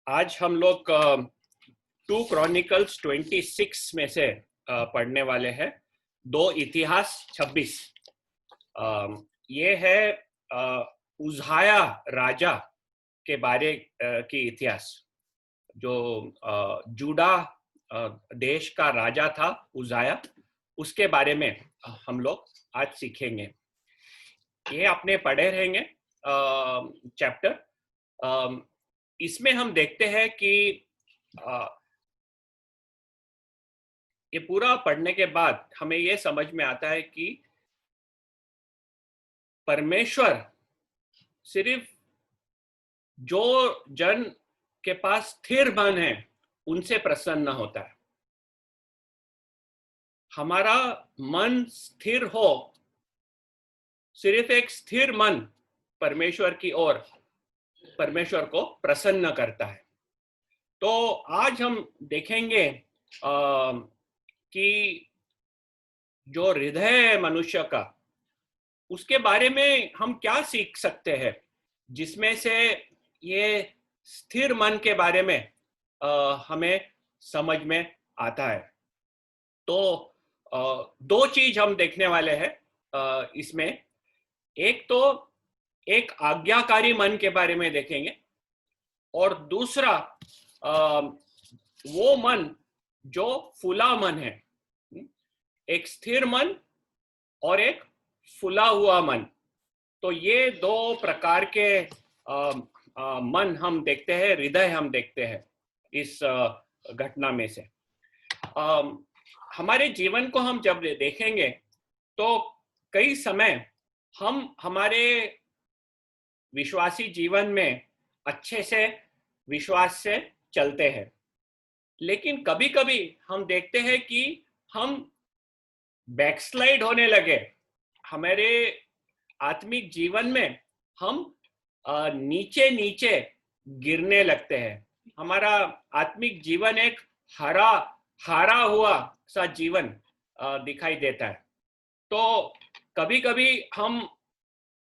आज हम लोग 2 क्रॉनिकल्स 26 में से पढ़ने वाले हैं। 2 इतिहास 26। ये है उज़ाया राजा के बारे की इतिहास। जो जूडा देश का राजा था उज़ाया, उसके बारे में हम लोग आज सीखेंगे। ये आपने पढ़े रहेंगे चैप्टर। इसमें हम देखते हैं कि ये पूरा पढ़ने के बाद हमें ये समझ में आता है कि परमेश्वर सिर्फ जो जन के पास स्थिर मन है उनसे प्रसन्न होता है। हमारा मन स्थिर हो, सिर्फ एक स्थिर मन परमेश्वर की ओर परमेश्वर को प्रसन्न करता है। तो आज हम देखेंगे कि जो हृदय है मनुष्य का, उसके बारे में हम क्या सीख सकते हैं, जिसमें से ये स्थिर मन के बारे में हमें समझ में आता है। तो दो चीज हम देखने वाले हैं इसमें। एक तो एक आज्ञाकारी मन के बारे में देखेंगे, और दूसरा वो मन जो फुला मन है। एक स्थिर मन और एक फुला हुआ मन। तो ये दो प्रकार के मन हम देखते हैं, हृदय हम देखते हैं इस घटना में से। हमारे जीवन को हम जब देखेंगे तो कई समय हम हमारे विश्वासी जीवन में अच्छे से विश्वास से चलते हैं, लेकिन कभी कभी हम देखते हैं कि हम बैकस्लाइड होने लगे। हमारे आत्मिक जीवन में हम नीचे नीचे गिरने लगते हैं। हमारा आत्मिक जीवन एक हारा हुआ सा जीवन दिखाई देता है। तो कभी कभी हम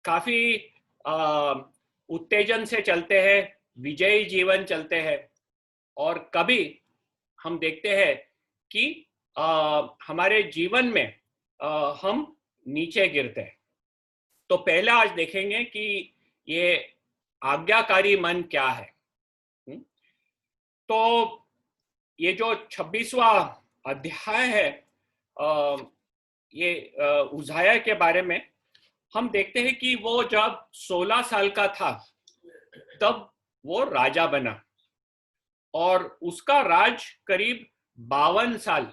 काफी उत्तेजन से चलते हैं, विजयी जीवन चलते हैं, और कभी हम देखते हैं कि हमारे जीवन में हम नीचे गिरते हैं। तो पहला आज देखेंगे कि ये आज्ञाकारी मन क्या है। तो ये जो 26वां अध्याय है, ये उज़ाया के बारे में हम देखते हैं कि वो जब 16 साल का था तब वो राजा बना, और उसका राज करीब 52 साल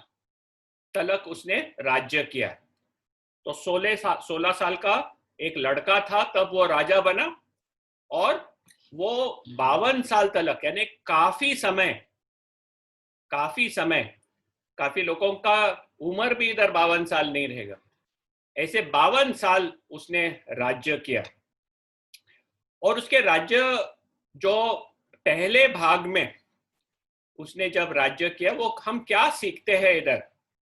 तक उसने राज्य किया। तो 16 साल का एक लड़का था तब वो राजा बना, और वो 52 साल तक, यानी काफी लोगों का उम्र भी इधर 52 साल नहीं रहेगा, ऐसे 52 साल उसने राज्य किया। और उसके राज्य जो पहले भाग में उसने जब राज्य किया, वो हम क्या सीखते हैं इधर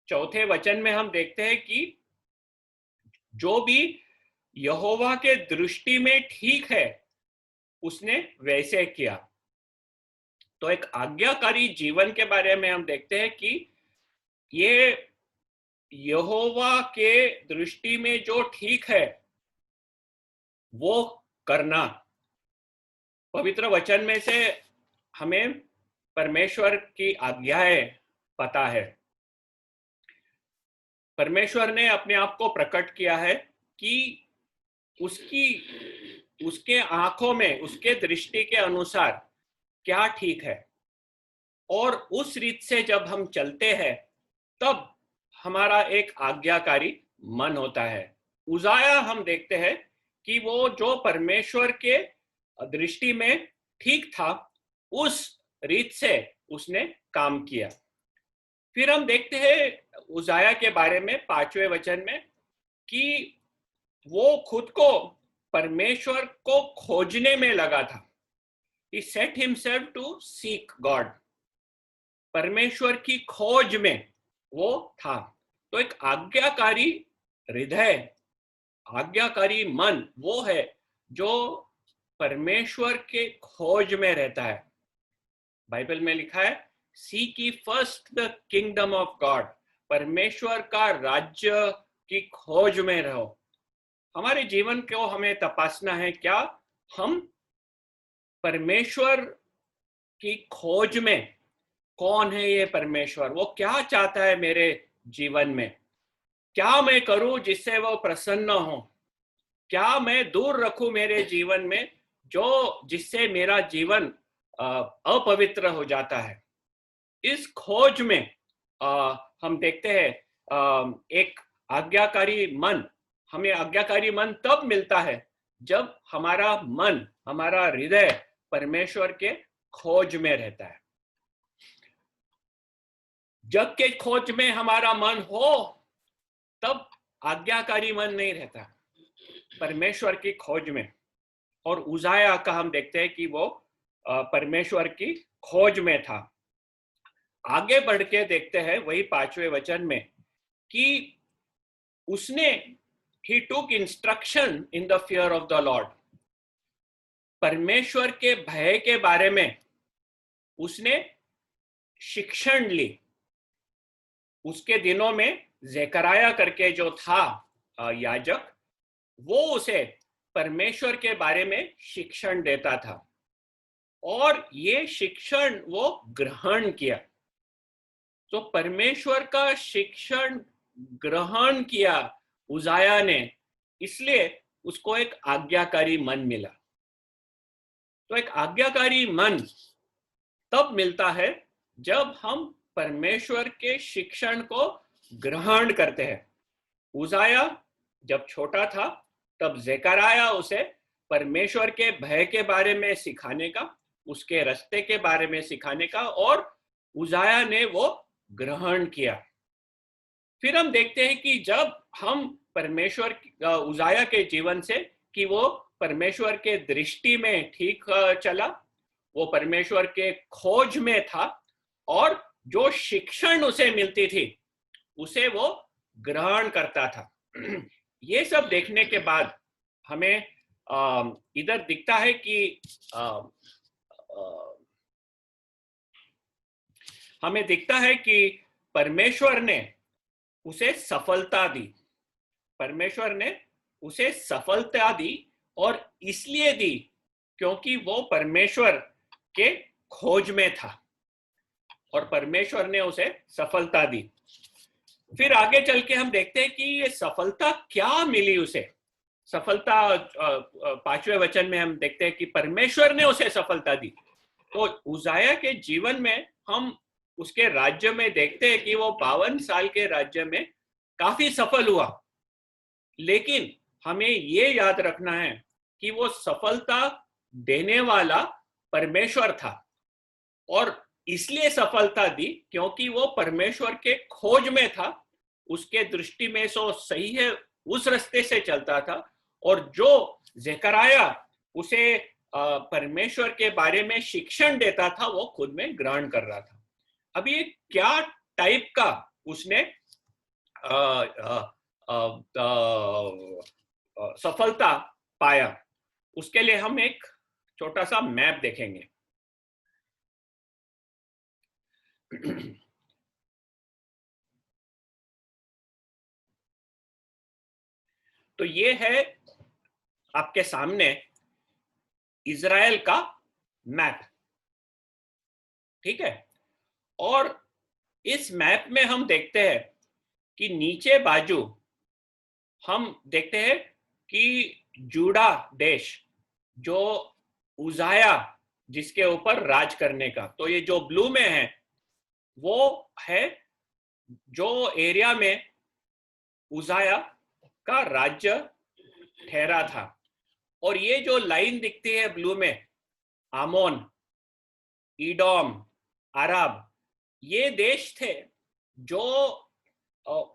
चौथे वचन में हम देखते हैं कि जो भी यहोवा के दृष्टि में ठीक है उसने वैसे किया। तो एक आज्ञाकारी जीवन के बारे में हम देखते हैं कि ये यहोवा के दृष्टि में जो ठीक है वो करना। पवित्र वचन में से हमें परमेश्वर की आज्ञाएं पता है। परमेश्वर ने अपने आप को प्रकट किया है कि उसके आंखों में, उसके दृष्टि के अनुसार क्या ठीक है, और उस रीत से जब हम चलते हैं तब हमारा एक आज्ञाकारी मन होता है। उज़ाया हम देखते हैं कि वो जो परमेश्वर के दृष्टि में ठीक था उस रीत से उसने काम किया। फिर हम देखते हैं उज़ाया के बारे में 5वें वचन में कि वो खुद को परमेश्वर को खोजने में लगा था। He set himself to seek God. परमेश्वर की खोज में वो था। तो एक आज्ञाकारी हृदय, आज्ञाकारी मन वो है जो परमेश्वर के खोज में रहता है। बाइबल में लिखा है, seek ye first the kingdom of God, परमेश्वर का राज्य की खोज में रहो। हमारे जीवन को हमें तपासना है, क्या हम परमेश्वर की खोज में, कौन है ये परमेश्वर, वो क्या चाहता है मेरे जीवन में, क्या मैं करूं जिससे वो प्रसन्न हो, क्या मैं दूर रखूं मेरे जीवन में जो जिससे मेरा जीवन अपवित्र हो जाता है। इस खोज में हम देखते हैं एक आज्ञाकारी मन, हमें आज्ञाकारी मन तब मिलता है जब हमारा मन, हमारा हृदय परमेश्वर के खोज में रहता है। जब के खोज में हमारा मन हो तब आज्ञाकारी मन नहीं रहता, परमेश्वर की खोज में। और उजाया का हम देखते हैं कि वो परमेश्वर की खोज में था। आगे बढ़ के देखते हैं वही 5वें वचन में कि उसने he took instruction in the fear of the Lord, परमेश्वर के भय के बारे में उसने शिक्षण ली। उसके दिनों में ज़ेकराया करके जो था याजक, वो उसे परमेश्वर के बारे में शिक्षण देता था और ये शिक्षण वो ग्रहण किया। तो परमेश्वर का शिक्षण ग्रहण किया उजाया ने, इसलिए उसको एक आज्ञाकारी मन मिला। तो एक आज्ञाकारी मन तब मिलता है जब हम परमेश्वर के शिक्षण को ग्रहण करते हैं। उजाया जब छोटा था तब ज़ेकराया उसे परमेश्वर के भय के बारे में सिखाने का, उसके रास्ते के बारे में सिखाने का, और उजाया ने वो ग्रहण किया। फिर हम देखते हैं कि जब हम परमेश्वर, उजाया के जीवन से कि वो परमेश्वर के दृष्टि में ठीक चला, वो परमेश्वर के खोज में था और जो शिक्षण उसे मिलती थी उसे वो ग्रहण करता था। ये सब देखने के बाद हमें इधर दिखता है कि हमें दिखता है कि परमेश्वर ने उसे सफलता दी। परमेश्वर ने उसे सफलता दी और इसलिए दी क्योंकि वो परमेश्वर के खोज में था और परमेश्वर ने उसे सफलता दी। फिर आगे चल के हम देखते हैं कि ये सफलता क्या मिली उसे। सफलता 5वें वचन में हम देखते हैं कि परमेश्वर ने उसे सफलता दी। तो उजाया के जीवन में हम उसके राज्य में देखते हैं कि वो 52 साल के राज्य में काफी सफल हुआ, लेकिन हमें ये याद रखना है कि वो सफलता देने वाला परमेश्वर था और इसलिए सफलता दी क्योंकि वो परमेश्वर के खोज में था, उसके दृष्टि में सो सही है, उस रास्ते से चलता था। और जो ज़ेकराया उसे परमेश्वर के बारे में शिक्षण देता था वो खुद में ग्रहण कर रहा था। अब ये क्या टाइप का उसने सफलता पाया, उसके लिए हम एक छोटा सा मैप देखेंगे। तो ये है आपके सामने इज़राइल का मैप, ठीक है। और इस मैप में हम देखते हैं कि नीचे बाजू हम देखते हैं कि जूडा देश, जो उजाया जिसके ऊपर राज करने का, तो ये जो ब्लू में है वो है जो एरिया में उजाया का राज्य ठहरा था। और ये जो लाइन दिखती है ब्लू में, आमोन, ईडोम, अरब, ये देश थे जो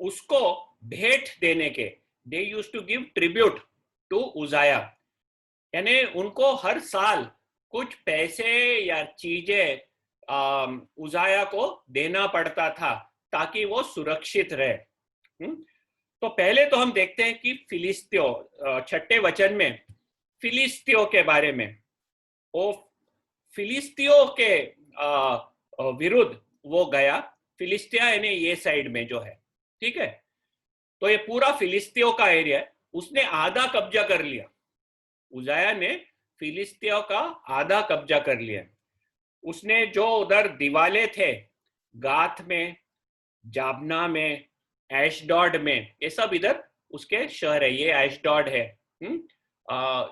उसको भेंट देने के, they used to give tribute to उजाया, यानी उनको हर साल कुछ पैसे या चीजें उजाया को देना पड़ता था ताकि वो सुरक्षित रहे। तो पहले तो हम देखते हैं कि फिलिस्तियों, 6ठे वचन में फिलिस्तियों के बारे में, वो फिलिस्तियों के विरुद्ध वो गया, फिलिस्तिया यानी ये साइड में जो है, ठीक है। तो ये पूरा फिलिस्तियों का एरिया है, उसने आधा कब्जा कर लिया। उजाया ने फिलिस्तियों का आधा कब्जा कर लिया। उसने जो उधर दिवाले थे, गाथ में, जाबना में, एशडॉड में, ये सब इधर उसके शहर है। ये एशडॉड है,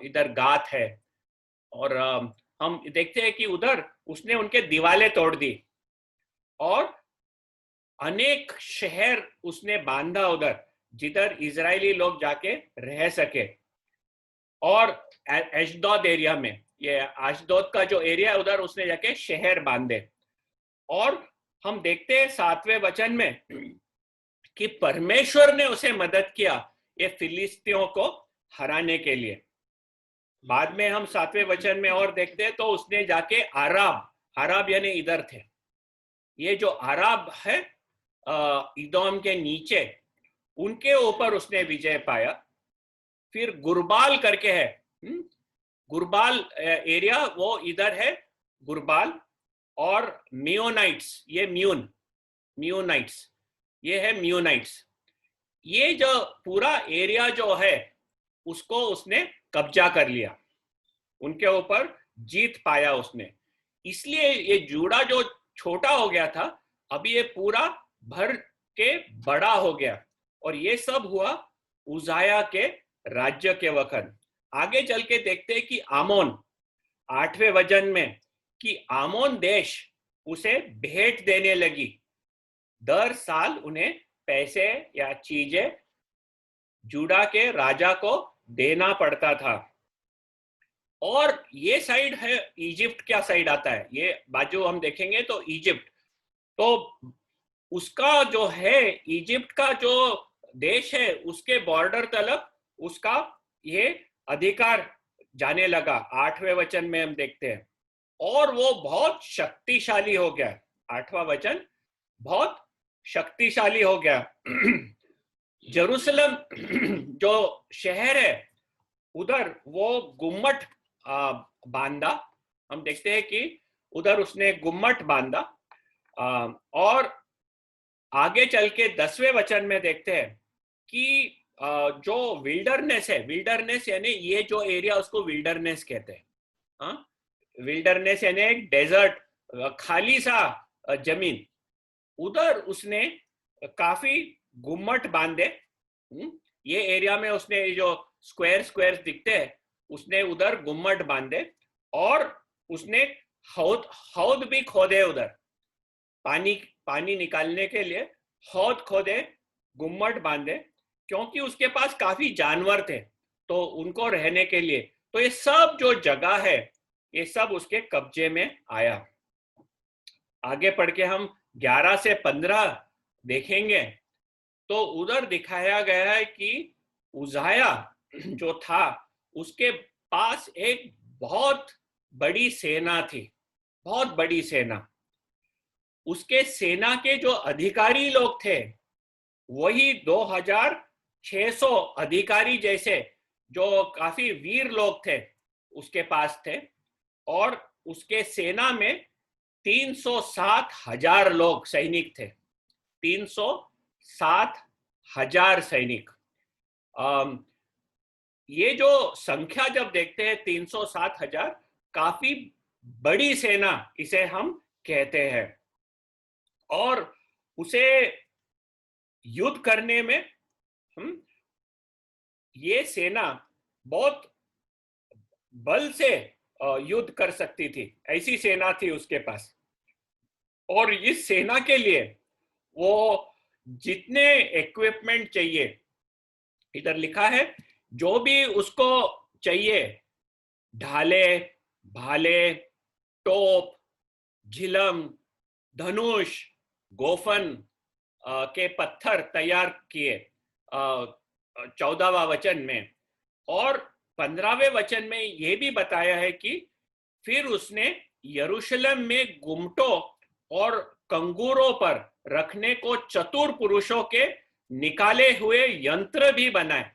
इधर गाथ है। और हम देखते हैं कि उधर उसने उनके दीवाले तोड़ दी और अनेक शहर उसने बांधा उधर, जिधर इजरायली लोग जाके रह सके। और एशदोद एरिया में, ये एशदोद का जो एरिया है, उधर उसने जाके शहर बांधे। और हम देखते हैं 7वें वचन में कि परमेश्वर ने उसे मदद किया ये फिलिस्तियों को हराने के लिए। बाद में हम 7वें वचन में और देखते हैं तो उसने जाके आराब यानी इधर थे, ये जो आराब है इदोम के नीचे, उनके ऊपर उसने विजय पाया। फिर गुरबाल करके है, गुरबाल एरिया वो इधर है, गुरबाल। और मियोनाइट्स, ये मियोनाइट्स, ये है मियोनाइट्स। ये जो पूरा एरिया जो है उसको उसने कब्जा कर लिया, उनके ऊपर जीत पाया उसने। इसलिए ये जूड़ा जो छोटा हो गया था, अभी ये पूरा भर के बड़ा हो गया। और ये सब हुआ उजाया के राज्य के वक्त। आगे चल के देखते हैं कि आमोन, 8वें वचन में, कि आमोन देश उसे भेंट देने लगी। दर साल उन्हें पैसे या चीजें जूडा के राजा को देना पड़ता था। और ये साइड है, इजिप्ट क्या साइड आता है, ये बाजू हम देखेंगे तो इजिप्ट, तो उसका जो है, इजिप्ट का जो देश है, उसके बॉर्डर तलक उसका ये अधिकार जाने लगा। 8वें वचन में हम देखते हैं। और वो बहुत शक्तिशाली हो गया। 8वां वचन, बहुत शक्तिशाली हो गया। जेरूसलम जो शहर है, उधर वो गुम्मट बांधा। हम देखते हैं कि उधर उसने गुम्मट बांधा। और आगे चल के 10वें वचन में देखते हैं कि जो विल्डरनेस है, विल्डरनेस यानी ये जो एरिया, उसको विल्डरनेस कहते हैं। विल्डरनेस यानी एक डेजर्ट, खाली सा जमीन, उधर उसने काफी गुम्मट बांधे। ये एरिया में उसने जो स्क्वायर दिखते हैं, उसने उधर गुम्मट बांधे। और उसने हौद भी खोदे, उधर पानी निकालने के लिए हौद खोदे, गुम्मट बांधे, क्योंकि उसके पास काफी जानवर थे तो उनको रहने के लिए। तो ये सब जो जगह है, ये सब उसके कब्जे में आया। आगे पढ़ के हम 11 से 15 देखेंगे तो उधर दिखाया गया है कि उजाया जो था, उसके पास एक बहुत बड़ी सेना थी, बहुत बड़ी सेना। उसके सेना के जो अधिकारी लोग थे, वही 2600 अधिकारी जैसे जो काफी वीर लोग थे उसके पास थे। और उसके सेना में 307,000 लोग, सैनिक थे। 307,000 सैनिक। ये जो संख्या जब देखते हैं 307,000, काफी बड़ी सेना इसे हम कहते हैं। और उसे युद्ध करने में ये सेना बहुत बल से युद्ध कर सकती थी, ऐसी सेना थी उसके पास। और इस सेना के लिए वो जितने इक्विपमेंट चाहिए, इधर लिखा है, जो भी उसको चाहिए, ढाले, भाले, टोप, झिलम, धनुष, गोफन के पत्थर तैयार किए 14वां वचन में। और 15वें वचन में यह भी बताया है कि फिर उसने यरूशलेम में गुम्मटों और कंगूरों पर रखने को चतुर पुरुषों के निकाले हुए यंत्र भी बनाए।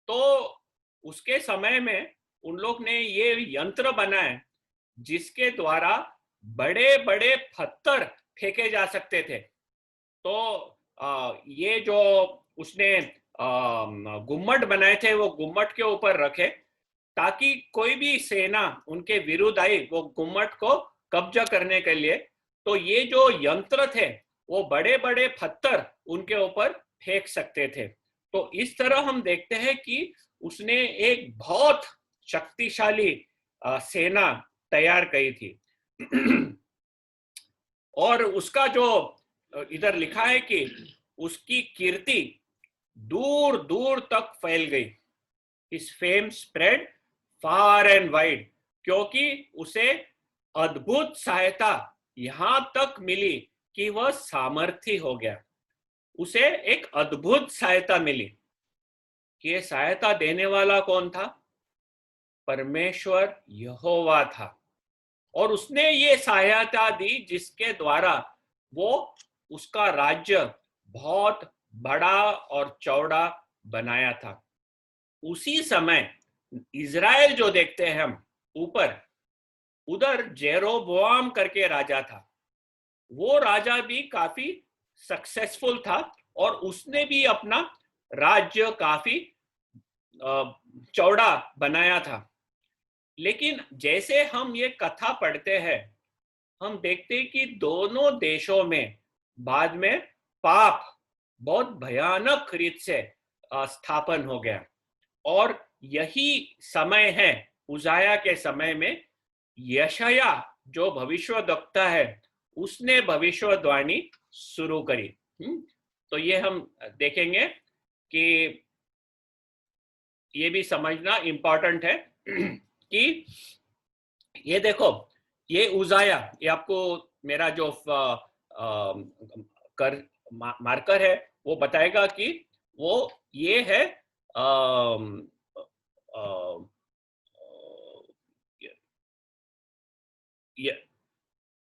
तो उसके समय में उन लोग ने ये यंत्र बनाए जिसके द्वारा बड़े बड़े पत्थर फेंके जा सकते थे। तो ये जो उसने गुम्मट बनाए थे वो गुम्मट के ऊपर रखे, ताकि कोई भी सेना उनके विरुद्ध आई वो गुम्मट को कब्जा करने के लिए। तो ये जो यंत्र थे वो बड़े बड़े पत्थर उनके ऊपर फेंक सकते थे। तो इस तरह हम देखते हैं कि उसने एक बहुत शक्तिशाली सेना तैयार की थी। और उसका जो इधर लिखा है कि उसकी कीर्ति दूर दूर तक फैल गई। His fame spread far and wide, क्योंकि उसे अद्भुत सहायता यहां तक मिली कि वह सामर्थी हो गया। उसे एक अद्भुत सहायता मिली। कि ये सहायता देने वाला कौन था? परमेश्वर यहोवा था। और उसने ये सहायता दी जिसके द्वारा वो उसका राज्य बहुत बड़ा और चौड़ा बनाया था। उसी समय इज़राइल जो देखते हैं हम ऊपर, उधर जेरोबोआम करके राजा था। वो राजा भी काफी सक्सेसफुल था और उसने भी अपना राज्य काफी चौड़ा बनाया था। लेकिन जैसे हम ये कथा पढ़ते हैं, हम देखते हैं कि दोनों देशों में बाद में पाप बहुत भयानक रीत से स्थापन हो गया। और यही समय है, उजाया के समय में यशाया जो भविष्यवक्ता है उसने भविष्यवाणी शुरू करी। तो ये हम देखेंगे कि ये भी समझना इंपॉर्टेंट है कि ये देखो, ये उजाया, ये आपको मेरा जो मार्कर है वो बताएगा कि वो ये है ये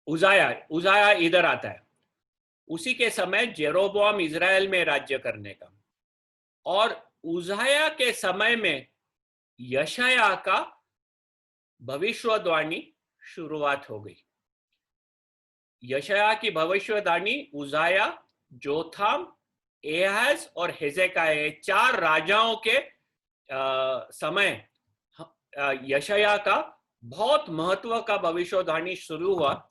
उजाया इधर आता है। उसी के समय जेरोबोआम इज़राइल में राज्य करने का, और उजाया के समय में यशाया का भविष्यवाणी शुरुआत हो गई। यशाया की भविष्यवाणी उजाया, जोथाम, एहाज और हेजेकिया, 4 राजाओं के समय यशाया का बहुत महत्व का भविष्यवाणी शुरू हुआ।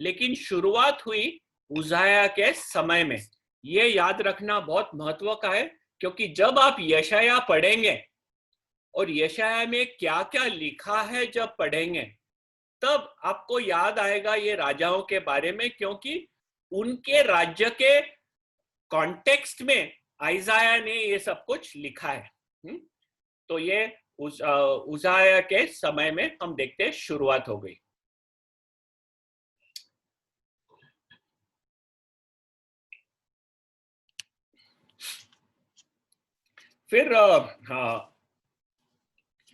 लेकिन शुरुआत हुई उजाया के समय में। ये याद रखना बहुत महत्व का है, क्योंकि जब आप यशाया पढ़ेंगे और यशाया में क्या क्या लिखा है जब पढ़ेंगे, तब आपको याद आएगा ये राजाओं के बारे में, क्योंकि उनके राज्य के कॉन्टेक्स्ट में आइजाया ने ये सब कुछ लिखा है। तो ये उजाया के समय में हम देखते हैं शुरुआत हो गई। फिर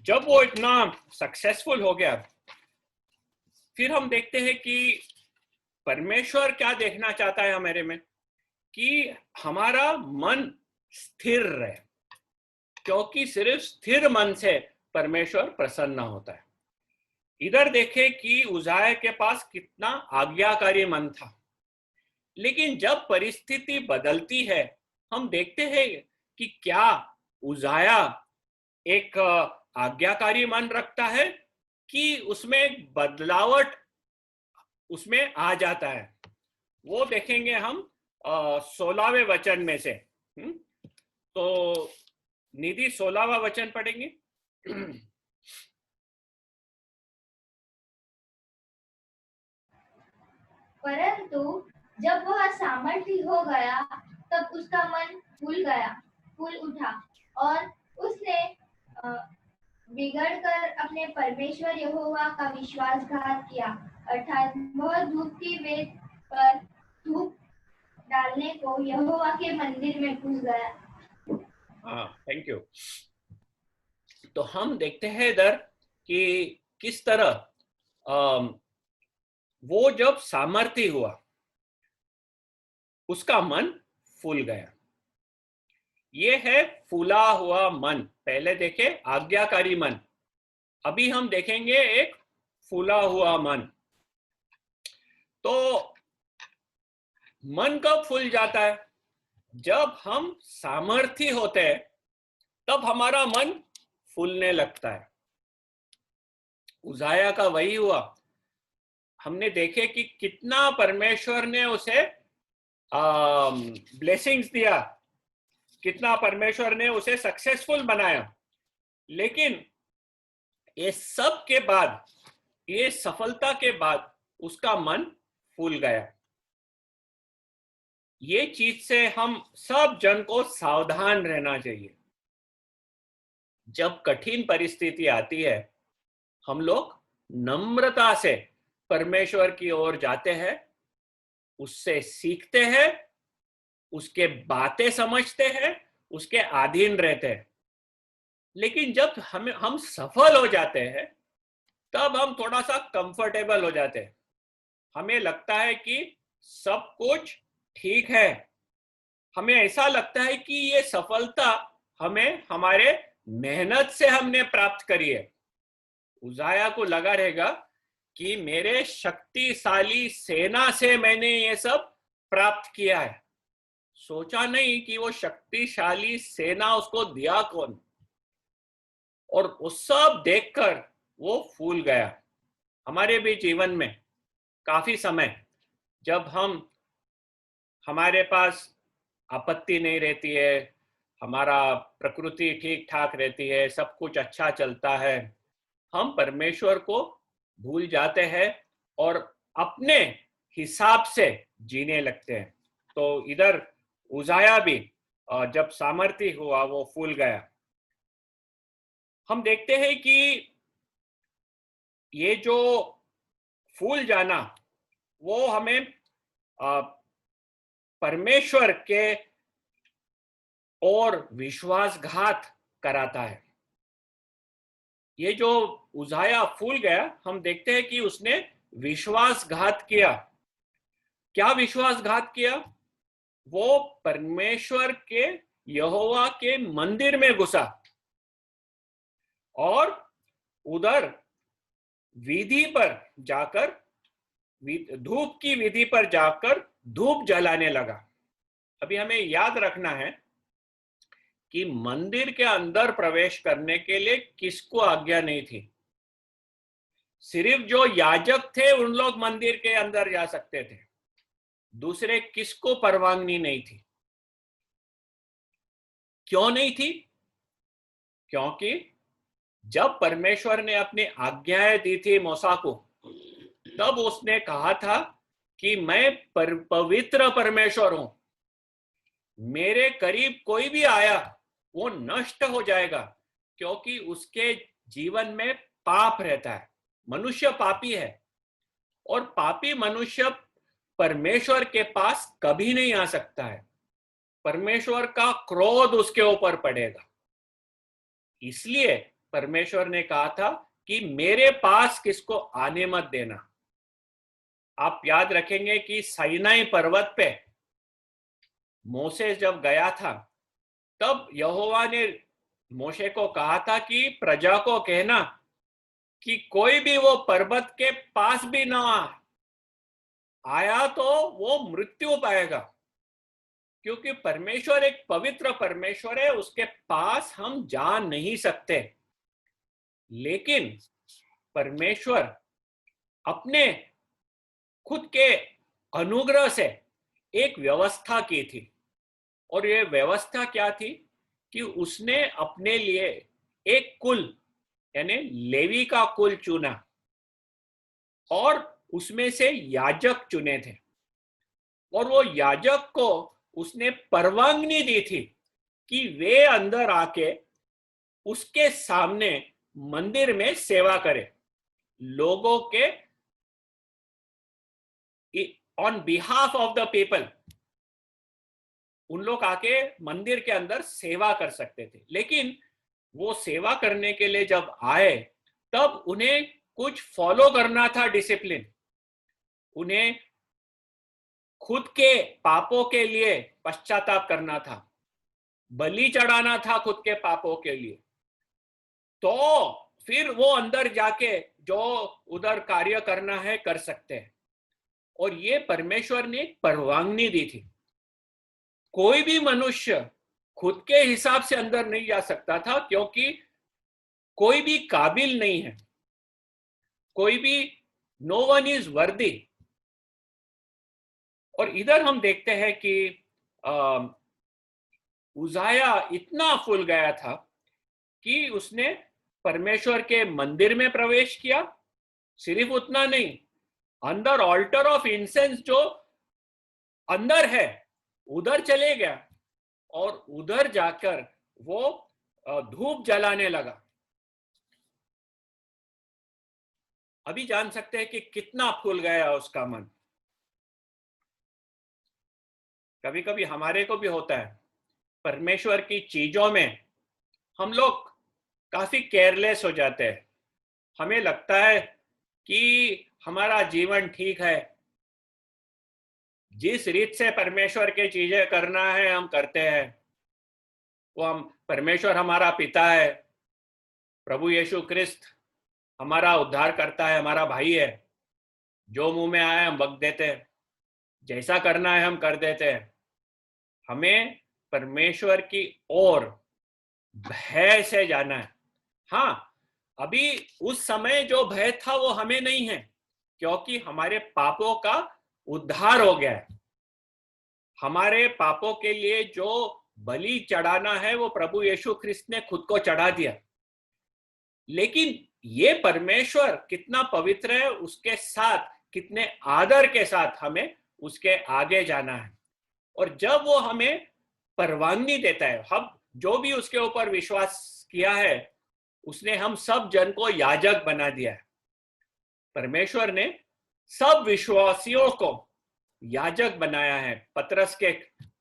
जब वो इतना सक्सेसफुल हो गया, फिर हम देखते हैं कि परमेश्वर क्या देखना चाहता है हमारे में, कि हमारा मन स्थिर रहे, क्योंकि सिर्फ स्थिर मन से परमेश्वर प्रसन्न होता है। इधर देखें कि उजाया के पास कितना आज्ञाकारी मन था, लेकिन जब परिस्थिति बदलती है, हम देखते हैं कि क्या उजाया एक आज्ञाकारी मन रखता है कि उसमें एक बदलावट उसमें आ जाता है। वो देखेंगे हम 16वें वचन में से। तो निधि 16वां वचन पढ़ेंगे। परंतु जब वह सामर्थी हो गया तब उसका मन फूल उठा और उसने बिगड़कर अपने परमेश्वर यहोवा का विश्वासघात किया, अर्थात वह धूप की वेद पर धूप डालने को यहोवा के मंदिर में घुस गया। हाँ, थैंक यू। तो हम देखते हैं इधर कि किस तरह वो जब सामर्थी हुआ उसका मन फूल गया। ये है फूला हुआ मन। पहले देखे आज्ञाकारी मन, अभी हम देखेंगे एक फूला हुआ मन। तो मन कब फूल जाता है? जब हम सामर्थी होते हैं तब हमारा मन फूलने लगता है। उजाया का वही हुआ। हमने देखे कि कितना परमेश्वर ने उसे ब्लेसिंग्स दिया, कितना परमेश्वर ने उसे सक्सेसफुल बनाया, लेकिन ये सब के बाद, ये सफलता के बाद उसका मन फूल गया। ये चीज से हम सब जन को सावधान रहना चाहिए। जब कठिन परिस्थिति आती है, हम लोग नम्रता से परमेश्वर की ओर जाते हैं, उससे सीखते हैं, उसके बातें समझते हैं, उसके अधीन रहते हैं। लेकिन जब हम सफल हो जाते हैं तब हम थोड़ा सा कंफर्टेबल हो जाते हैं। हमें लगता है कि सब कुछ ठीक है। हमें ऐसा लगता है कि ये सफलता हमें हमारे मेहनत से हमने प्राप्त करी है। उजाया को लगा रहेगा कि मेरे शक्तिशाली सेना से मैंने ये सब प्राप्त किया है। सोचा नहीं कि वो शक्तिशाली सेना उसको दिया कौन, और वो सब देखकर वो फूल गया। हमारे भी जीवन में काफी समय जब हमारे पास आपत्ति नहीं रहती है, हमारा प्रकृति ठीक ठाक रहती है, सब कुछ अच्छा चलता है, हम परमेश्वर को भूल जाते हैं और अपने हिसाब से जीने लगते हैं। तो इधर उजाया भी जब सामर्थी हुआ वो फूल गया। हम देखते हैं कि ये जो फूल जाना वो हमें परमेश्वर के और विश्वासघात कराता है। ये जो उजाया फूल गया, हम देखते हैं कि उसने विश्वासघात किया। क्या विश्वासघात किया? वो परमेश्वर के यहोवा के मंदिर में घुसा और उधर विधि पर जाकर, धूप की विधि पर जाकर धूप जलाने लगा। अभी हमें याद रखना है कि मंदिर के अंदर प्रवेश करने के लिए किसको आज्ञा नहीं थी। सिर्फ जो याजक थे उन लोग मंदिर के अंदर जा सकते थे, दूसरे किसको परवानगी नहीं थी। क्यों नहीं थी? क्योंकि जब परमेश्वर ने अपनी आज्ञाएं दी थी मूसा को, तब उसने कहा था कि मैं पवित्र परमेश्वर हूं, मेरे करीब कोई भी आया वो नष्ट हो जाएगा, क्योंकि उसके जीवन में पाप रहता है। मनुष्य पापी है और पापी मनुष्य परमेश्वर के पास कभी नहीं आ सकता है। परमेश्वर का क्रोध उसके ऊपर पड़ेगा। इसलिए परमेश्वर ने कहा था कि मेरे पास किसको आने मत देना। आप याद रखेंगे कि साइनाई पर्वत पे मोसे जब गया था, तब यहोवा ने मोशे को कहा था कि प्रजा को कहना कि कोई भी वो पर्वत के पास भी ना आया तो वो मृत्यु पाएगा, क्योंकि परमेश्वर एक पवित्र परमेश्वर है, उसके पास हम जा नहीं सकते। लेकिन परमेश्वर अपने खुद के अनुग्रह से एक व्यवस्था की थी, और ये व्यवस्था क्या थी कि उसने अपने लिए एक कुल यानी लेवी का कुल चुना और उसमें से याजक चुने थे, और वो याजक को उसने परवानगी दी थी कि वे अंदर आके उसके सामने मंदिर में सेवा करें, लोगों के on behalf of the people. उन लोग आके मंदिर के अंदर सेवा कर सकते थे, लेकिन वो सेवा करने के लिए जब आए तब उन्हें कुछ फॉलो करना था, डिसिप्लिन। उन्हें खुद के पापों के लिए पश्चाताप करना था, बलि चढ़ाना था खुद के पापों के लिए। तो फिर वो अंदर जाके जो उधर कार्य करना है कर सकते हैं। और ये परमेश्वर ने एक परवानगी दी थी। कोई भी मनुष्य खुद के हिसाब से अंदर नहीं जा सकता था, क्योंकि कोई भी काबिल नहीं है, कोई भी, नो वन इज वर्दी। और इधर हम देखते हैं कि उजाया इतना फूल गया था कि उसने परमेश्वर के मंदिर में प्रवेश किया। सिर्फ उतना नहीं, अंदर ऑल्टर ऑफ इंसेंस जो अंदर है उधर चले गया और उधर जाकर वो धूप जलाने लगा। अभी जान सकते हैं कि कितना फूल गया उसका मन। कभी कभी हमारे को भी होता है, परमेश्वर की चीजों में हम लोग काफी केयरलेस हो जाते हैं। हमें लगता है कि हमारा जीवन ठीक है, जिस रीत से परमेश्वर की चीजें करना है हम करते हैं। वो हम, परमेश्वर हमारा पिता है, प्रभु यीशु क्रिस्त हमारा उद्धार करता है, हमारा भाई है। जो मुंह में आए हम बक देते हैं, जैसा करना है हम कर देते हैं। हमें परमेश्वर की ओर भय से जाना है। हाँ, अभी उस समय जो भय था वो हमें नहीं है, क्योंकि हमारे पापों का उद्धार हो गया है। हमारे पापों के लिए जो बलि चढ़ाना है वो प्रभु यीशु ख्रिस्त ने खुद को चढ़ा दिया। लेकिन ये परमेश्वर कितना पवित्र है, उसके साथ कितने आदर के साथ हमें उसके आगे जाना है। और जब वो हमें परवानगी देता है, हम जो भी उसके ऊपर विश्वास किया है, उसने हम सब जन को याजक बना दिया है। परमेश्वर ने सब विश्वासियों को याजक बनाया है। पत्रस के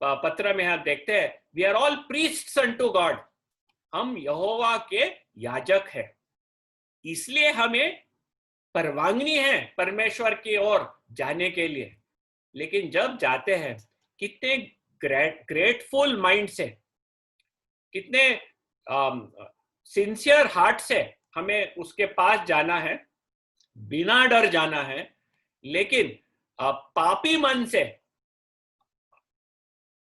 पत्र में हम देखते हैं, we are all priests unto God. हम यहोवा के याजक हैं। इसलिए हमें परवानगी है परमेश्वर की ओर जाने के लिए। लेकिन जब जाते हैं, कितने ग्रेटफुल माइंड से, कितने सिंसियर हार्ट से हमें उसके पास जाना है, बिना डर जाना है। लेकिन पापी मन से,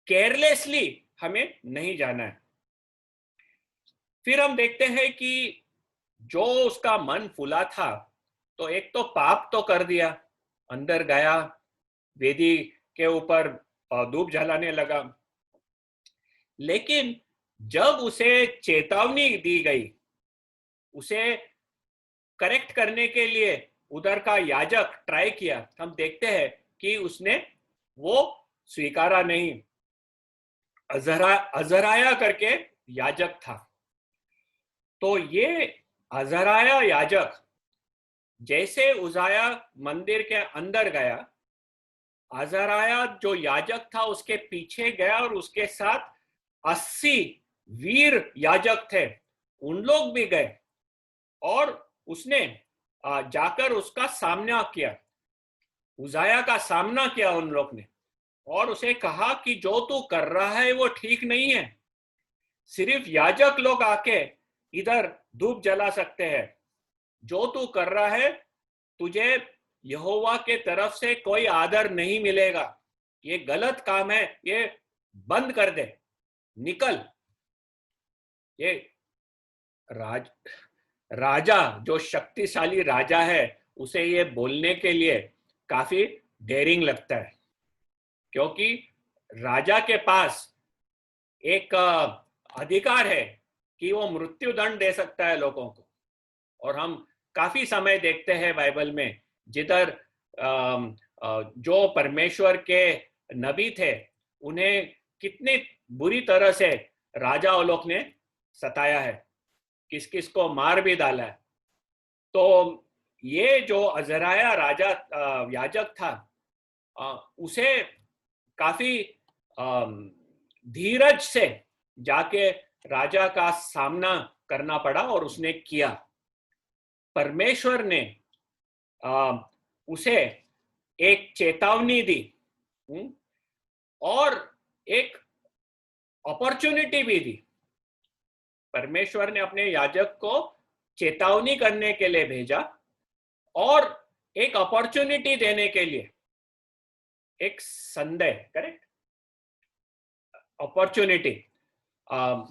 केयरलेसली हमें नहीं जाना है। फिर हम देखते हैं कि जो उसका मन फूला था, तो एक तो पाप तो कर दिया, अंदर गया, वेदी के ऊपर धूप जलाने लगा। लेकिन जब उसे चेतावनी दी गई, उसे करेक्ट करने के लिए उधर का याजक ट्राई किया, हम देखते हैं कि उसने वो स्वीकारा नहीं। अजराया करके याजक था। तो ये अजराया याजक जैसे उजाया मंदिर के अंदर गया, अजराया जो याजक था उसके पीछे गया और उसके साथ 80 वीर याजक थे, उन लोग भी गए और उसने जाकर उसका सामना किया, उजाया का सामना किया उन लोग ने, और उसे कहा कि जो तू कर रहा है वो ठीक नहीं है। सिर्फ याजक लोग आके इधर धूप जला सकते हैं। जो तू कर रहा है, तुझे यहोवा के तरफ से कोई आदर नहीं मिलेगा। ये गलत काम है, ये बंद कर दे, निकल। ये राजा जो शक्तिशाली राजा है, उसे ये बोलने के लिए काफी डेयरिंग लगता है, क्योंकि राजा के पास एक अधिकार है कि वो मृत्यु दंड दे सकता है लोगों को। और हम काफी समय देखते हैं बाइबल में, जिधर जो परमेश्वर के नबी थे, उन्हें कितनी बुरी तरह से राजाओं लोग ने सताया है, किस किस को मार भी डाला है। तो ये जो अजराया राजा याजक था, उसे काफी धीरज से जाके राजा का सामना करना पड़ा और उसने किया। परमेश्वर ने उसे एक चेतावनी दी और एक अपॉर्चुनिटी भी दी। परमेश्वर ने अपने याजक को चेतावनी करने के लिए भेजा और एक अपॉर्चुनिटी देने के लिए एक संदेह, करेक्ट, अपॉर्चुनिटी,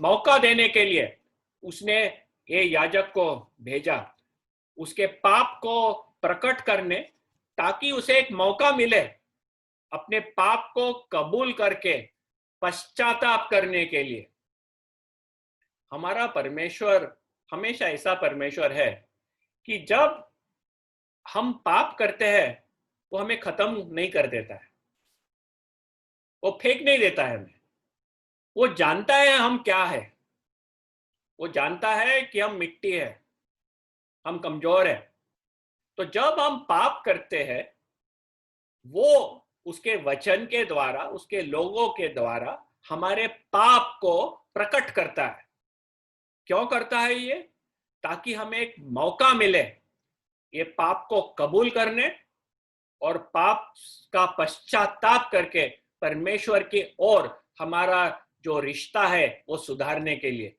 मौका देने के लिए उसने ये याजक को भेजा, उसके पाप को प्रकट करने, ताकि उसे एक मौका मिले अपने पाप को कबूल करके पश्चाताप करने के लिए। हमारा परमेश्वर हमेशा ऐसा परमेश्वर है कि जब हम पाप करते हैं वो हमें खत्म नहीं कर देता है, वो फेंक नहीं देता है हमें। वो जानता है हम क्या है, वो जानता है कि हम मिट्टी है, हम कमजोर है। तो जब हम पाप करते हैं वो उसके वचन के द्वारा, उसके लोगों के द्वारा हमारे पाप को प्रकट करता है। क्यों करता है ये? ताकि हमें एक मौका मिले ये पाप को कबूल करने और पाप का पश्चाताप करके परमेश्वर की ओर हमारा जो रिश्ता है वो सुधारने के लिए।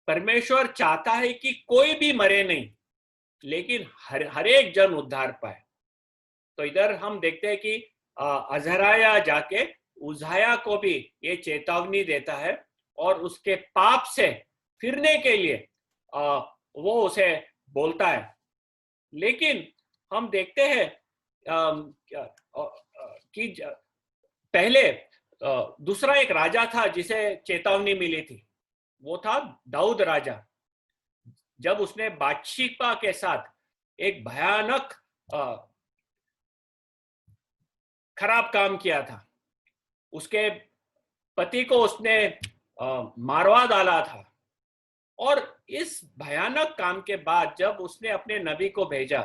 परमेश्वर चाहता है कि कोई भी मरे नहीं, लेकिन हर एक जन उद्धार पाए। तो इधर हम देखते हैं कि अज़राया जाके उज़ाया को भी ये चेतावनी देता है और उसके पाप से फिरने के लिए वो उसे बोलता है। लेकिन हम देखते हैं कि पहले दूसरा एक राजा था जिसे चेतावनी मिली थी, वो था दाऊद राजा। जब उसने बादशिपा के साथ एक भयानक खराब काम किया था, उसके पति को उसने मारवा डाला था, और इस भयानक काम के बाद जब उसने अपने नबी को भेजा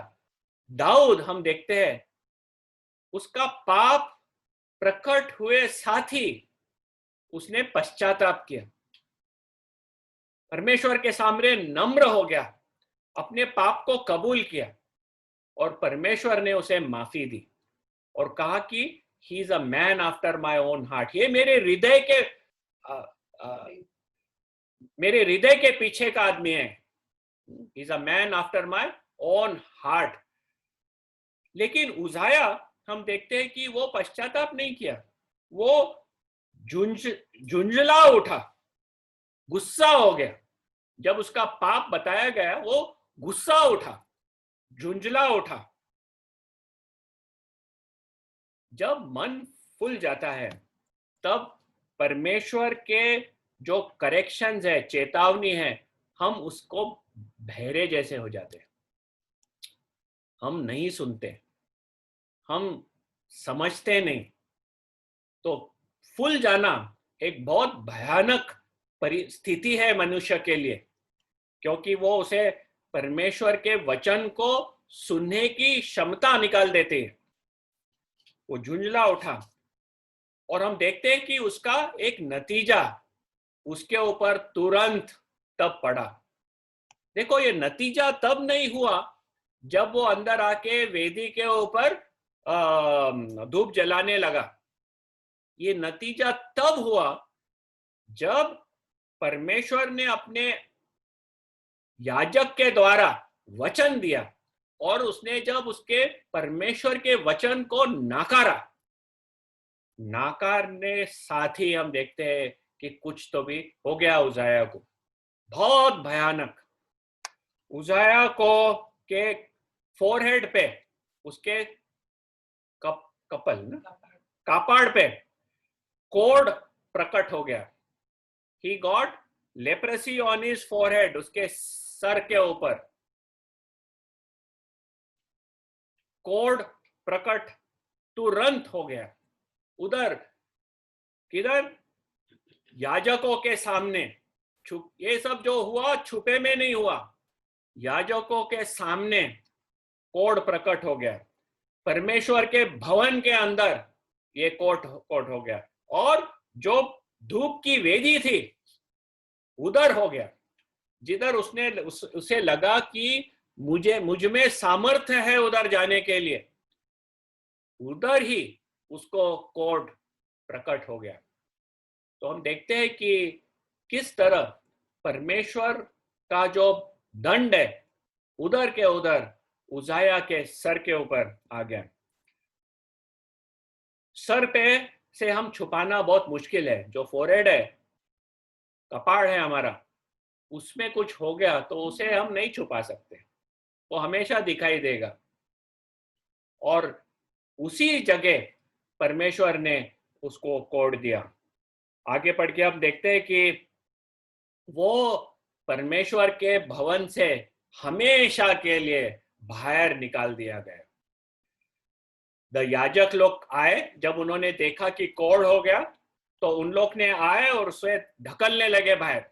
दाऊद, हम देखते हैं उसका पाप प्रकट हुए साथ ही उसने पश्चाताप किया, परमेश्वर के सामने नम्र हो गया, अपने पाप को कबूल किया, और परमेश्वर ने उसे माफी दी और कहा कि he is a man after my own heart. ये मेरे हृदय के पीछे का आदमी है, he is a man after my own heart. लेकिन उज़ाया हम देखते हैं कि वो पश्चाताप नहीं किया, वो झुंझला उठा, गुस्सा हो गया। जब उसका पाप बताया गया वो गुस्सा उठा, झुंझला उठा। जब मन फूल जाता है तब परमेश्वर के जो करेक्शंस है, चेतावनी है, हम उसको बहरे जैसे हो जाते हैं, हम नहीं सुनते, हम समझते नहीं। तो फूल जाना एक बहुत भयानक परिस्थिति है मनुष्य के लिए, क्योंकि वो उसे परमेश्वर के वचन को सुनने की क्षमता निकाल देते हैं। वो झुंझला उठा और हम देखते हैं कि उसका एक नतीजा उसके ऊपर तुरंत तब पड़ा। देखो, ये नतीजा तब नहीं हुआ जब वो अंदर आके वेदी के ऊपर धूप जलाने लगा। ये नतीजा तब हुआ जब परमेश्वर ने अपने याजक के द्वारा वचन दिया और उसने जब उसके परमेश्वर के वचन को नाकारने साथ ही हम देखते हैं कि कुछ तो भी हो गया उज़ाया को, बहुत भयानक। उज़ाया को के फोरहेड पे, उसके कापाड़ पे कोढ़ प्रकट हो गया। He got leprosy on his forehead, उसके सर के ऊपर कोढ़ प्रकट तुरंत हो गया। उधर किधर? याजकों के सामने। ये सब जो हुआ छुपे में नहीं हुआ, याजकों के सामने कोढ़ प्रकट हो गया। परमेश्वर के भवन के अंदर ये कोढ़ हो गया, और जो धूप की वेदी थी उधर हो गया, जिधर उसे लगा कि मुझ में सामर्थ्य है उधर जाने के लिए, उधर ही उसको कोढ़ प्रकट हो गया। तो हम देखते हैं कि किस तरह परमेश्वर का जो दंड है उधर के उधर उज़ाया के सर के ऊपर आ गया। सर पे से हम छुपाना बहुत मुश्किल है। जो फोरहेड है, कपाड़ है हमारा, उसमें कुछ हो गया तो उसे हम नहीं छुपा सकते, वो हमेशा दिखाई देगा। और उसी जगह परमेश्वर ने उसको कोड दिया। आगे पढ़ के हम देखते हैं कि वो परमेश्वर के भवन से हमेशा के लिए बाहर निकाल दिया गया। याजक लोग आए, जब उन्होंने देखा कि कोड हो गया तो उन लोग ने आए और उसे ढकलने लगे बाहर।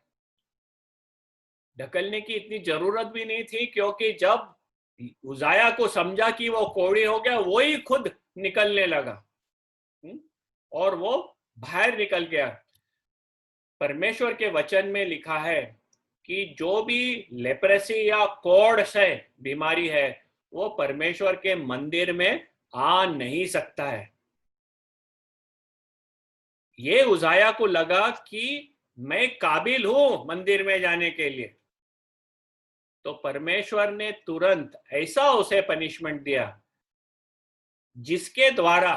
ढकलने की इतनी जरूरत भी नहीं थी, क्योंकि जब उजाया को समझा कि वो कोड़ी हो गया, वो ही खुद निकलने लगा और वो बाहर निकल गया। परमेश्वर के वचन में लिखा है कि जो भी लेप्रेसी या कोढ़ से बीमारी है, वो परमेश्वर के मंदिर में आ नहीं सकता है। ये उजाया को लगा कि मैं काबिल हूं मंदिर में जाने के लिए, तो परमेश्वर ने तुरंत ऐसा उसे पनिशमेंट दिया जिसके द्वारा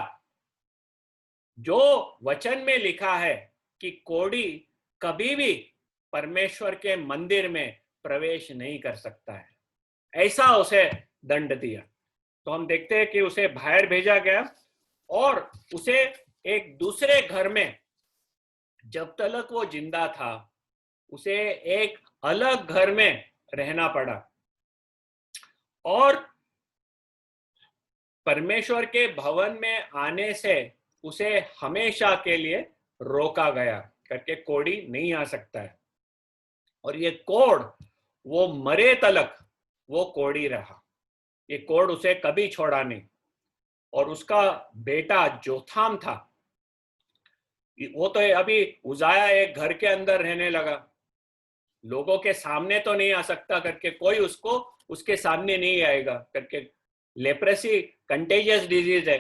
जो वचन में लिखा है कि कोढ़ी कभी भी परमेश्वर के मंदिर में प्रवेश नहीं कर सकता है, ऐसा उसे दंड दिया। तो हम देखते हैं कि उसे बाहर भेजा गया और उसे एक दूसरे घर में, जब तक वो जिंदा था, उसे एक अलग घर में रहना पड़ा। और परमेश्वर के भवन में आने से उसे हमेशा के लिए रोका गया, करके कोढ़ी नहीं आ सकता है। और ये कोढ़ वो मरे तलक वो कोढ़ी रहा, ये कोढ़ उसे कभी छोड़ा नहीं। और उसका बेटा जोथाम था, वो तो अभी उजाया एक घर के अंदर रहने लगा, लोगों के सामने तो नहीं आ सकता करके कोई उसको उसके सामने नहीं आएगा करके। लेप्रेसी कंटेजियस डिजीज है,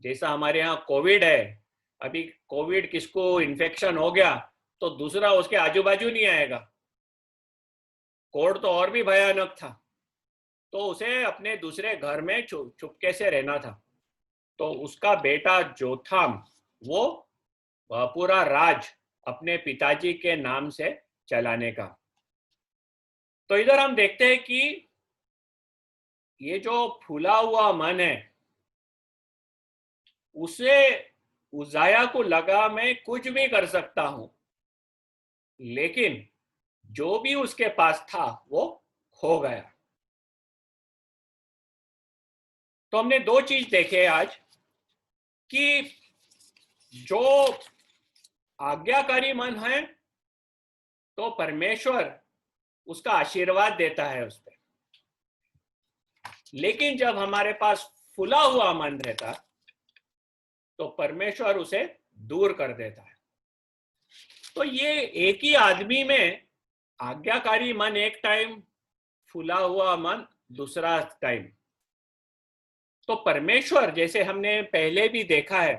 जैसा हमारे यहाँ कोविड है। अभी कोविड किसको इन्फेक्शन हो गया तो दूसरा उसके आजू बाजू नहीं आएगा। कोड तो और भी भयानक था, तो उसे अपने दूसरे घर में चुपके से रहना था। तो उसका बेटा जोथाम वो पूरा राज अपने पिताजी के नाम से चलाने का। तो इधर हम देखते हैं कि ये जो फूला हुआ मन है, उसे उजाया को लगा मैं कुछ भी कर सकता हूं, लेकिन जो भी उसके पास था वो खो गया। तो हमने दो चीज देखे आज कि जो आज्ञाकारी मन है तो परमेश्वर उसका आशीर्वाद देता है उस पर, लेकिन जब हमारे पास फूला हुआ मन रहता तो परमेश्वर उसे दूर कर देता है। तो ये एक ही आदमी में आज्ञाकारी मन एक टाइम, फूला हुआ मन दूसरा टाइम। तो परमेश्वर, जैसे हमने पहले भी देखा है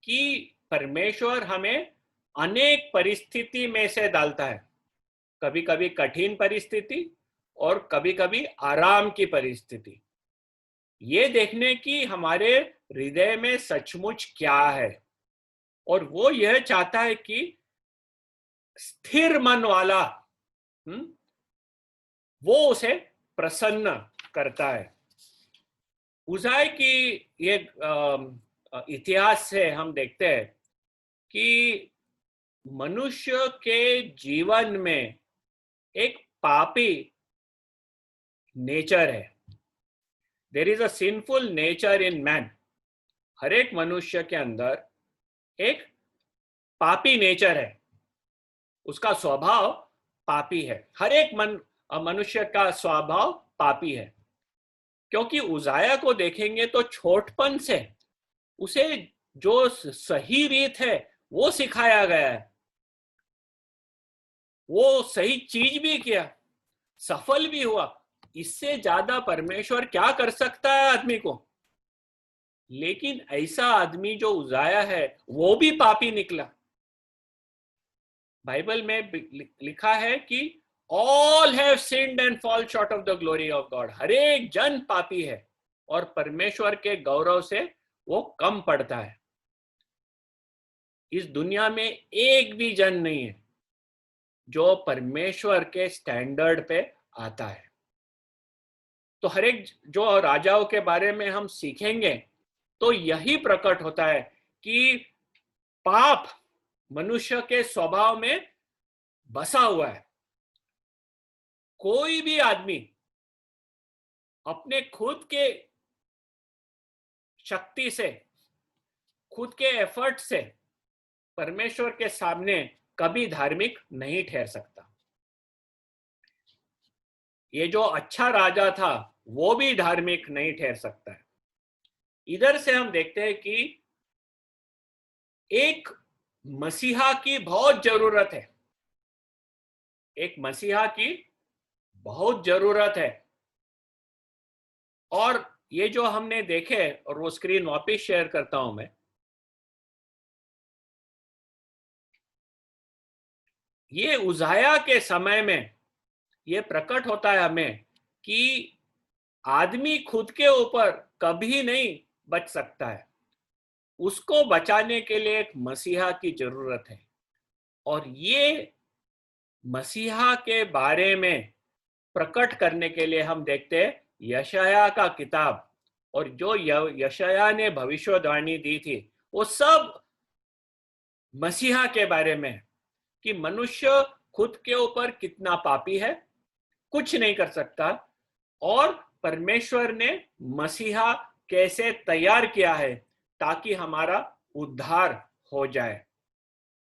कि परमेश्वर हमें अनेक परिस्थिति में से डालता है, कभी कभी कठिन परिस्थिति और कभी कभी आराम की परिस्थिति, ये देखने की हमारे हृदय में सचमुच क्या है। और वो यह चाहता है कि स्थिर मन वाला वो उसे प्रसन्न करता है। उजाय की ये इतिहास से हम देखते हैं कि मनुष्य के जीवन में एक पापी नेचर है। There is a sinful nature in man. हर एक मनुष्य के अंदर एक पापी नेचर है, उसका स्वभाव पापी है। हर एक मनुष्य का स्वभाव पापी है, क्योंकि उजाया को देखेंगे तो छोटपन से उसे जो सही रीत है वो सिखाया गया है, वो सही चीज भी किया, सफल भी हुआ। इससे ज्यादा परमेश्वर क्या कर सकता है आदमी को? लेकिन ऐसा आदमी जो उजाया है वो भी पापी निकला। बाइबल में लिखा है कि all have sinned and fall short of the glory of God. हर एक जन पापी है और परमेश्वर के गौरव से वो कम पड़ता है। इस दुनिया में एक भी जन नहीं है जो परमेश्वर के स्टैंडर्ड पे आता है। तो हर एक जो राजाओं के बारे में हम सीखेंगे तो यही प्रकट होता है कि पाप मनुष्य के स्वभाव में बसा हुआ है। कोई भी आदमी अपने खुद के शक्ति से, खुद के एफर्ट से परमेश्वर के सामने कभी धार्मिक नहीं ठहर सकता। ये जो अच्छा राजा था वो भी धार्मिक नहीं ठहर सकता है। इधर से हम देखते हैं कि एक मसीहा की बहुत जरूरत है, एक मसीहा की बहुत जरूरत है। और ये जो हमने देखे, और वो स्क्रीन वापस शेयर करता हूं मैं, ये उजाया के समय में ये प्रकट होता है हमें कि आदमी खुद के ऊपर कभी नहीं बच सकता है, उसको बचाने के लिए एक मसीहा की जरूरत है। और ये मसीहा के बारे में प्रकट करने के लिए हम देखते हैं यशाया का किताब, और जो यशाया ने भविष्यवाणी दी थी वो सब मसीहा के बारे में, कि मनुष्य खुद के ऊपर कितना पापी है, कुछ नहीं कर सकता, और परमेश्वर ने मसीहा कैसे तैयार किया है ताकि हमारा उद्धार हो जाए।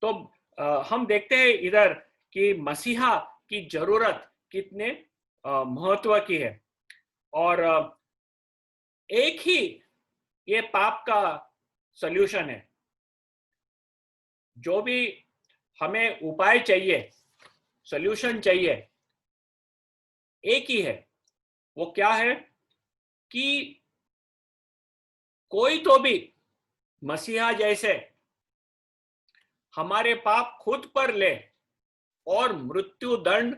तो हम देखते हैं इधर कि मसीहा की जरूरत कितने महत्व की है। और एक ही ये पाप का सॉल्यूशन है। जो भी हमें उपाय चाहिए, सॉल्यूशन चाहिए, एक ही है। वो क्या है कि कोई तो भी मसीहा जैसे हमारे पाप खुद पर ले और मृत्यु दंड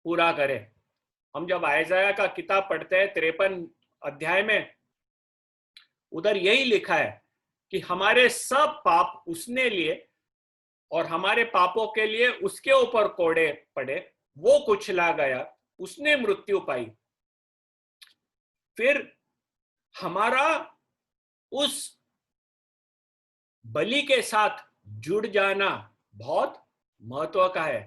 पूरा करे। हम जब आयजाया का किताब पढ़ते हैं 53 अध्याय में, उधर यही लिखा है कि हमारे सब पाप उसने लिए और हमारे पापों के लिए उसके ऊपर कोड़े पड़े, वो कुचला गया, उसने मृत्यु पाई। फिर हमारा उस बलि के साथ जुड़ जाना बहुत महत्व का है,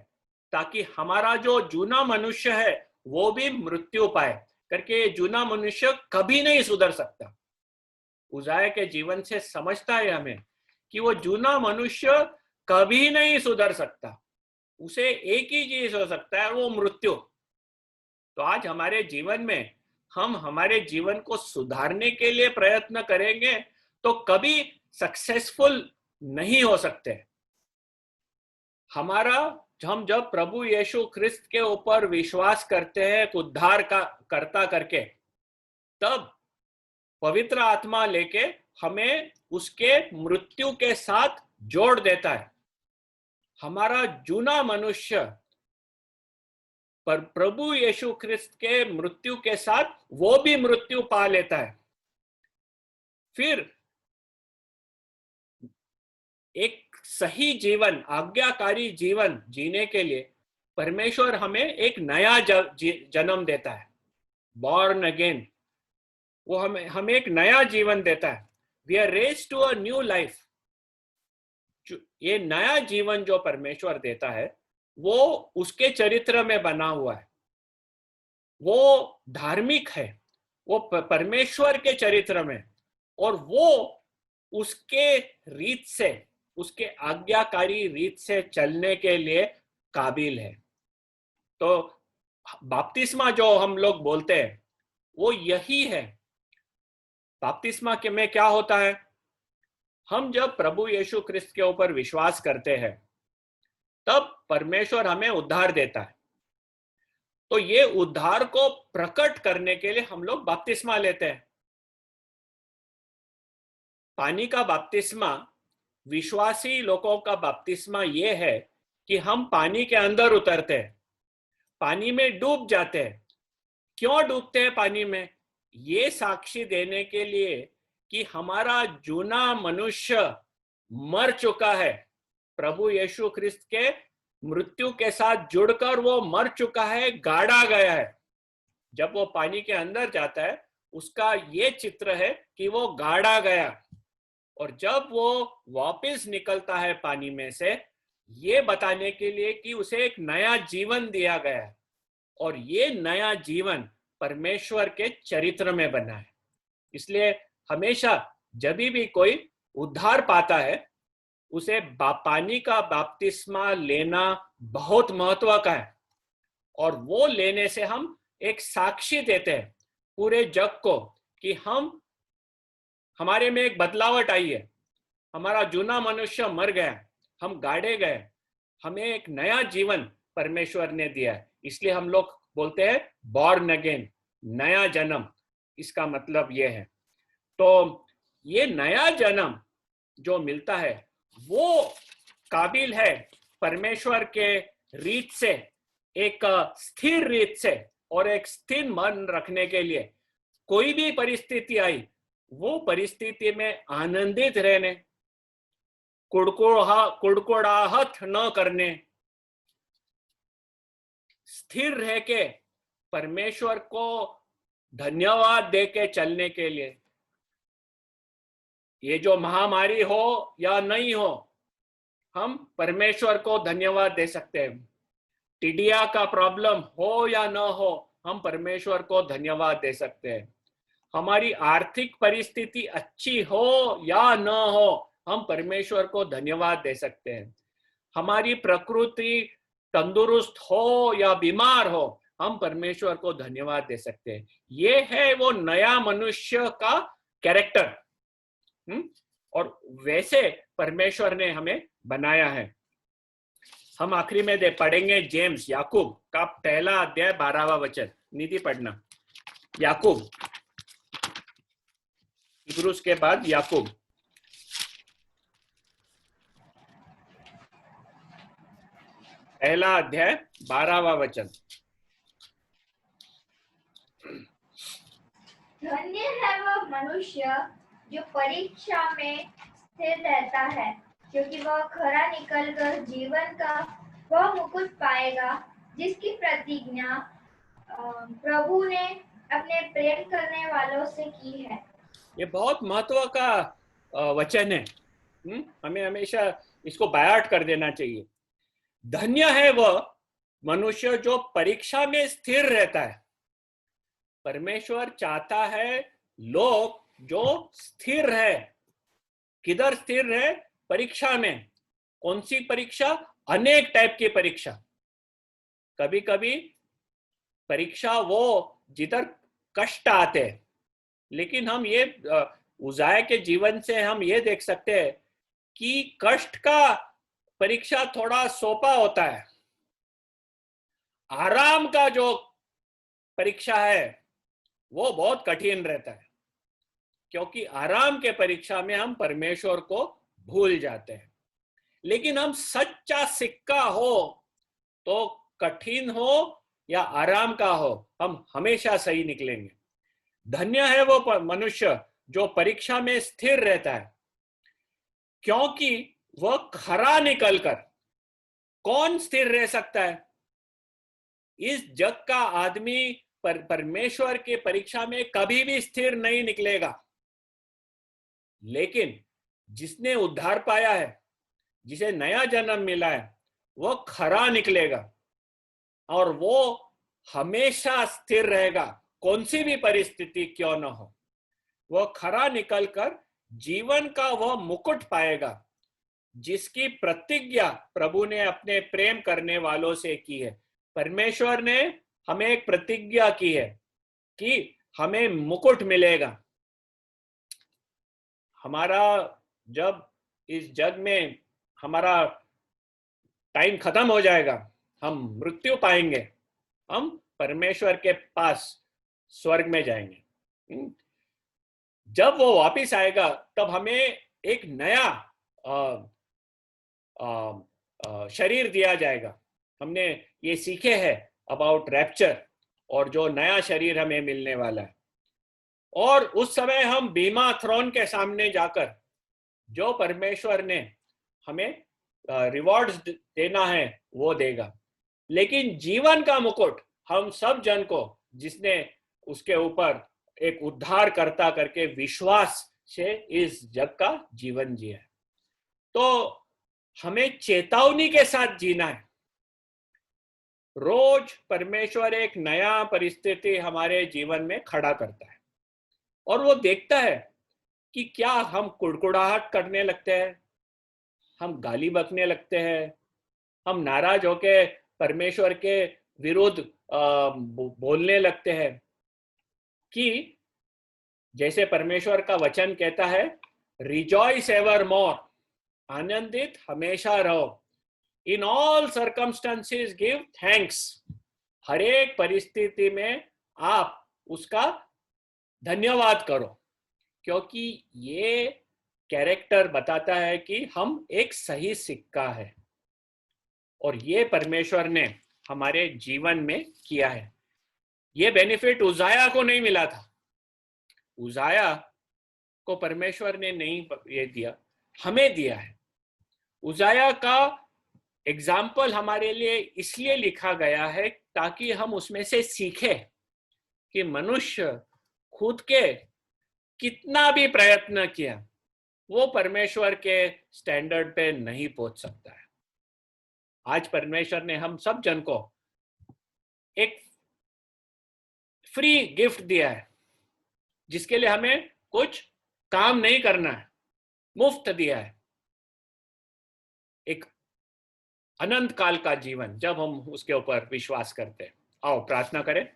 ताकि हमारा जो जूना मनुष्य है वो भी मृत्यु पाए करके। ये जूना मनुष्य कभी नहीं सुधर सकता। उजाया के जीवन से समझता है हमें कि वो जूना मनुष्य कभी नहीं सुधर सकता, उसे एक ही चीज हो सकता है, वो मृत्यु। तो आज हमारे जीवन में हम हमारे जीवन को सुधारने के लिए प्रयत्न करेंगे तो कभी सक्सेसफुल नहीं हो सकते। हमारा हम जब प्रभु यीशु ख्रिस्त के ऊपर विश्वास करते हैं उद्धार का कर्ता करके, तब पवित्र आत्मा लेके हमें उसके मृत्यु के साथ जोड़ देता है। हमारा जूना मनुष्य पर प्रभु यीशु ख्रिस्त के मृत्यु के साथ वो भी मृत्यु पा लेता है। फिर एक सही जीवन, आज्ञाकारी जीवन जीने के लिए परमेश्वर हमें एक नया जन्म देता है, बॉर्न अगेन। वो हमें एक नया जीवन देता है। We are raised to a new life. ये नया जीवन जो परमेश्वर देता है वो उसके चरित्र में बना हुआ है, वो धार्मिक है, वो परमेश्वर के चरित्र में, और वो उसके रीत से, उसके आज्ञाकारी रीत से चलने के लिए काबिल है। तो बपतिस्मा जो हम लोग बोलते हैं वो यही है। बपतिस्मा के में क्या होता है? हम जब प्रभु यीशु ख्रिस्त के ऊपर विश्वास करते हैं तब परमेश्वर हमें उद्धार देता है। तो ये उद्धार को प्रकट करने के लिए हम लोग बपतिस्मा लेते हैं। पानी का बपतिस्मा, विश्वासी लोगों का बपतिस्मा ये है कि हम पानी के अंदर उतरते हैं, पानी में डूब जाते हैं। क्यों डूबते हैं पानी में? ये साक्षी देने के लिए कि हमारा जूना मनुष्य मर चुका है, प्रभु यीशु ख्रिस्त के मृत्यु के साथ जुड़कर वो मर चुका है, गाड़ा गया है। जब वो पानी के अंदर जाता है उसका ये चित्र है कि वो गाड़ा गया, और जब वो वापस निकलता है पानी में से, ये बताने के लिए कि उसे एक नया जीवन दिया गया है, और ये नया जीवन परमेश्वर के चरित्र में बना है। इसलिए हमेशा जब भी कोई उद्धार पाता है उसे पानी का बपतिस्मा लेना बहुत महत्व का है, और वो लेने से हम एक साक्षी देते हैं पूरे जग को कि हमारे में एक बदलावट आई है, हमारा जूना मनुष्य मर गया, हम गाड़े गए, हमें एक नया जीवन परमेश्वर ने दिया है। इसलिए हम लोग बोलते हैं बॉर्न अगेन, नया जन्म। इसका मतलब ये है। तो ये नया जन्म जो मिलता है वो काबिल है परमेश्वर के रीत से, एक स्थिर रीत से और एक स्थिर मन रखने के लिए। कोई भी परिस्थिति आई वो परिस्थिति में आनंदित रहने, कुड़कुड़ाहट न करने, स्थिर रह के परमेश्वर को धन्यवाद दे के चलने के लिए। ये जो महामारी हो या नहीं हो, हम परमेश्वर को धन्यवाद दे सकते हैं। टिड्डिया का प्रॉब्लम हो या न हो, हम परमेश्वर को धन्यवाद दे सकते हैं। हमारी आर्थिक परिस्थिति अच्छी हो या न हो, हम परमेश्वर को धन्यवाद दे सकते हैं। हमारी प्रकृति तंदुरुस्त हो या बीमार हो, हम परमेश्वर को धन्यवाद दे सकते हैं। ये है वो नया मनुष्य का कैरेक्टर। और वैसे परमेश्वर ने हमें बनाया है। हम आखिरी में पढ़ेंगे जेम्स याकूब का पहला अध्याय 12वां वचन। निधि पढ़ना याकूब, इब्रूस के बाद याकूब। पहला अध्याय 12वां वचन। धन्य है वह मनुष्य जो परीक्षा में स्थिर रहता है, क्योंकि वह खरा निकलकर जीवन का वह मुकुट पाएगा जिसकी प्रतिज्ञा प्रभु ने अपने प्रेम करने वालों से की है। ये बहुत महत्व का वचन है। हमें हमेशा इसको बायाट कर देना चाहिए। धन्य है वह मनुष्य जो परीक्षा में स्थिर रहता है। परमेश्वर चाहता है लोग जो स्थिर है। किधर स्थिर है? परीक्षा में। कौन सी परीक्षा? अनेक टाइप की परीक्षा। कभी कभी परीक्षा वो जिधर कष्ट आते हैं, लेकिन हम ये उजाया के जीवन से हम ये देख सकते हैं कि कष्ट का परीक्षा थोड़ा सोपा होता है। आराम का जो परीक्षा है वो बहुत कठिन रहता है, क्योंकि आराम के परीक्षा में हम परमेश्वर को भूल जाते हैं। लेकिन हम सच्चा सिक्का हो तो कठिन हो या आराम का हो, हम हमेशा सही निकलेंगे। धन्य है वो मनुष्य जो परीक्षा में स्थिर रहता है, क्योंकि वह खरा निकलकर। कौन स्थिर रह सकता है? इस जग का आदमी परमेश्वर के परीक्षा में कभी भी स्थिर नहीं निकलेगा। लेकिन जिसने उद्धार पाया है, जिसे नया जन्म मिला है, वह खरा निकलेगा और वो हमेशा स्थिर रहेगा, कौन सी भी परिस्थिति क्यों न हो। वह खरा निकलकर जीवन का वह मुकुट पाएगा जिसकी प्रतिज्ञा प्रभु ने अपने प्रेम करने वालों से की है। परमेश्वर ने हमें एक प्रतिज्ञा की है कि हमें मुकुट मिलेगा। हमारा जब इस जग में हमारा टाइम खत्म हो जाएगा, हम मृत्यु पाएंगे, हम परमेश्वर के पास स्वर्ग में जाएंगे। जब वो वापिस आएगा तब हमें एक नया शरीर दिया जाएगा। हमने ये सीखे हैं अबाउट रैप्चर और जो नया शरीर हमें मिलने वाला है। और उस समय हम बीमा थ्रोन के सामने जाकर जो परमेश्वर ने हमें रिवॉर्ड्स देना है वो देगा। लेकिन जीवन का मुकुट हम सब जन को, जिसने उसके ऊपर एक उद्धार करता करके विश्वास से इस जग का जीवन जिया है। तो हमें चेतावनी के साथ जीना है। रोज परमेश्वर एक नया परिस्थिति हमारे जीवन में खड़ा करता है और वो देखता है कि क्या हम कुड़कुड़ाहट करने लगते हैं, हम गाली बकने लगते हैं, हम नाराज होके परमेश्वर के विरुद्ध बोलने लगते हैं, कि जैसे परमेश्वर का वचन कहता है, रिजॉइस एवर मोर, आनंदित हमेशा रहो, in all circumstances give thanks, हर एक परिस्थिति में आप उसका धन्यवाद करो, क्योंकि ये कैरेक्टर बताता है कि हम एक सही सिक्का है और ये परमेश्वर ने हमारे जीवन में किया है। ये बेनिफिट उजाया को नहीं मिला था, उजाया को परमेश्वर ने नहीं ये दिया, हमें दिया है। उजाया का एग्जाम्पल हमारे लिए इसलिए लिखा गया है ताकि हम उसमें से सीखें कि मनुष्य खुद के कितना भी प्रयत्न किया वो परमेश्वर के स्टैंडर्ड पे नहीं पहुंच सकता है। आज परमेश्वर ने हम सब जन को एक फ्री गिफ्ट दिया है, जिसके लिए हमें कुछ काम नहीं करना है, मुफ्त दिया है, एक अनंत काल का जीवन, जब हम उसके ऊपर विश्वास करते हैं। आओ प्रार्थना करें।